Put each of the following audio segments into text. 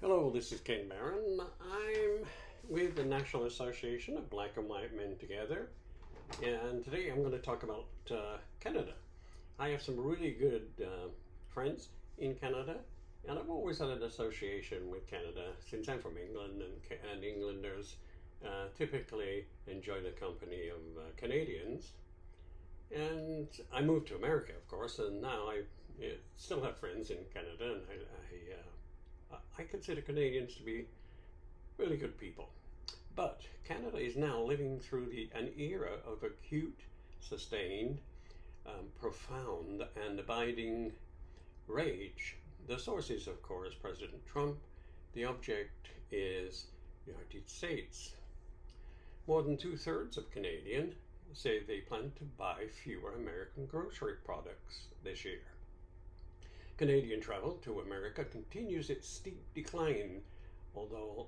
Hello, this is Ken Barron. I'm with the National Association of Black and White Men Together, and today I'm going to talk about Canada. I have some really good friends in Canada, and I've always had an association with Canada since I'm from England, and Englanders typically enjoy the company of Canadians. And I moved to America, of course, and now I still have friends in Canada, and I consider Canadians to be really good people. But Canada is now living through an era of acute, sustained, profound, and abiding rage. The source is, of course, President Trump. The object is the United States. More than 2/3 of Canadians say they plan to buy fewer American grocery products this year. Canadian travel to America continues its steep decline, although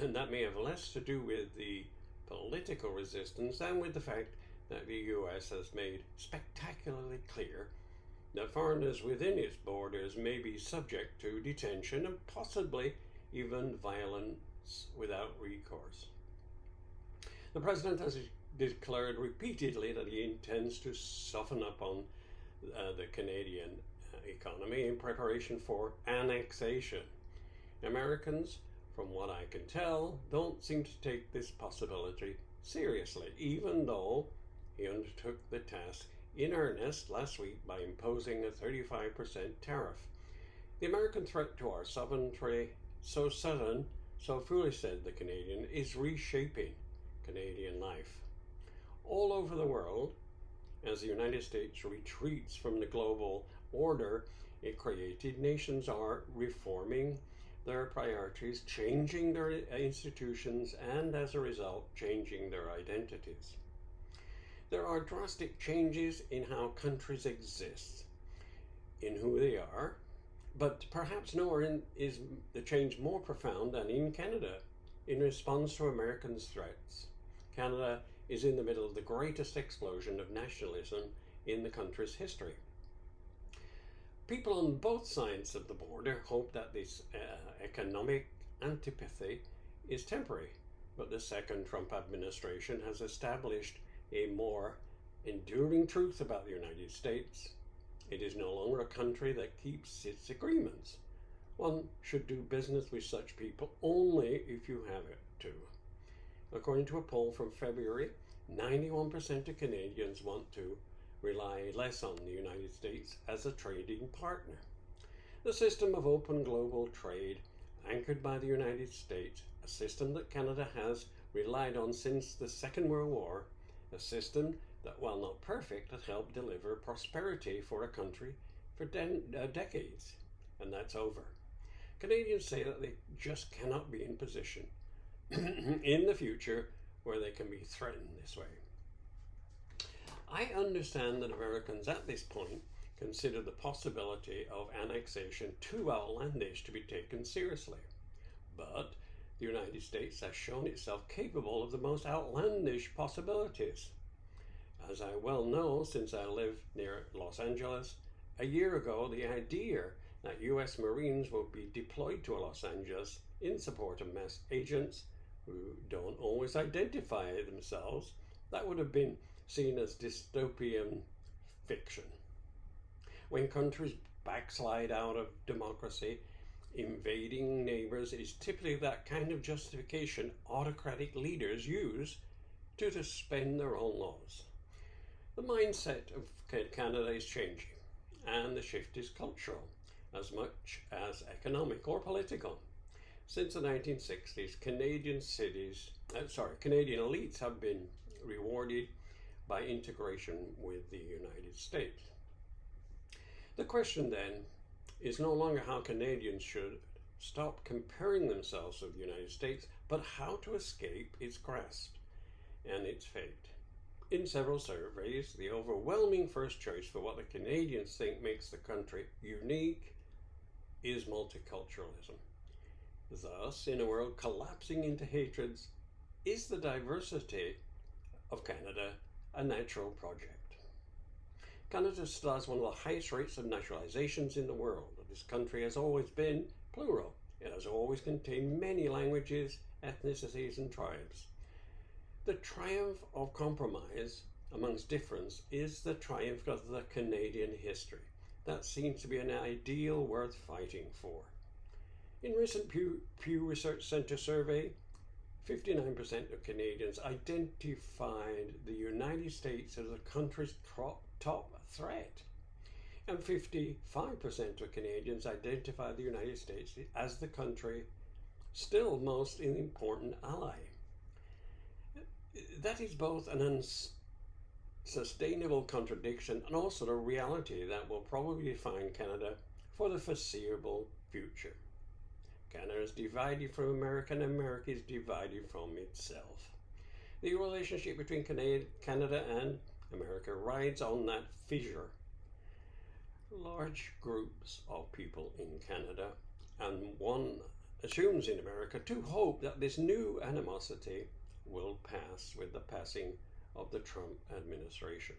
that may have less to do with the political resistance than with the fact that the US has made spectacularly clear that foreigners within its borders may be subject to detention and possibly even violence without recourse. The president has declared repeatedly that he intends to soften up on the Canadian economy in preparation for annexation. Americans, from what I can tell, don't seem to take this possibility seriously, even though he undertook the task in earnest last week by imposing a 35% tariff. The American threat to our sovereignty, so sudden, so foolish, said the Canadian, is reshaping Canadian life. All over the world, as the United States retreats from the global order it created, nations are reforming their priorities, changing their institutions, and as a result, changing their identities. There are drastic changes in how countries exist, in who they are, but perhaps nowhere is the change more profound than in Canada. In response to Americans' threats, Canada is in the middle of the greatest explosion of nationalism in the country's history. People on both sides of the border hope that this economic antipathy is temporary, but the second Trump administration has established a more enduring truth about the United States. It is no longer a country that keeps its agreements. One should do business with such people only if you have it to. According to a poll from February, 91% of Canadians want to rely less on the United States as a trading partner. The system of open global trade, anchored by the United States, a system that Canada has relied on since the Second World War, a system that, while not perfect, has helped deliver prosperity for a country for decades, and that's over. Canadians say that they just cannot be in position in the future where they can be threatened this way. I understand that Americans at this point consider the possibility of annexation too outlandish to be taken seriously. But the United States has shown itself capable of the most outlandish possibilities. As I well know, since I live near Los Angeles, a year ago the idea that US Marines will be deployed to Los Angeles in support of mass agents who don't always identify themselves, that would have been seen as dystopian fiction. When countries backslide out of democracy, invading neighbors is typically that kind of justification autocratic leaders use to suspend their own laws. The mindset of Canada is changing, and the shift is cultural as much as economic or political. Since the 1960s, Canadian elites have been rewarded by integration with the United States. The question then is no longer how Canadians should stop comparing themselves with the United States, but how to escape its grasp and its fate. In several surveys, the overwhelming first choice for what the Canadians think makes the country unique is multiculturalism. Thus, in a world collapsing into hatreds, is the diversity of Canada a natural project? Canada still has one of the highest rates of naturalizations in the world. This country has always been plural, It has always contained many languages, ethnicities, and tribes. The triumph of compromise amongst difference is the triumph of the Canadian history. That seems to be an ideal worth fighting for. In recent Pew Research Center survey, 59% of Canadians identified the United States as the country's top threat, and 55% of Canadians identify the United States as the country still most important ally. That is both an unsustainable contradiction and also the reality that will probably define Canada for the foreseeable future. Canada is divided from America, and America is divided from itself. The relationship between Canada and America rides on that fissure. Large groups of people in Canada, and one assumes in America, to hope that this new animosity will pass with the passing of the Trump administration.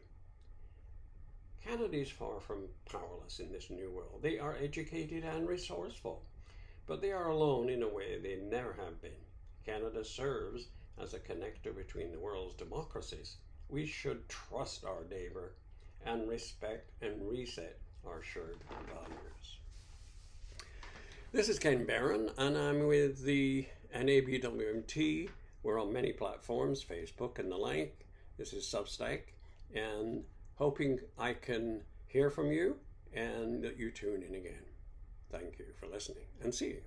Canada is far from powerless in this new world. They are educated and resourceful, but they are alone in a way they never have been. Canada serves as a connector between the world's democracies. We should trust our neighbor and respect and reset our shared values. This is Ken Barron, and I'm with the NABWMT. We're on many platforms, Facebook and the like. This is Substack, and hoping I can hear from you and that you tune in again. Thank you for listening, and see you.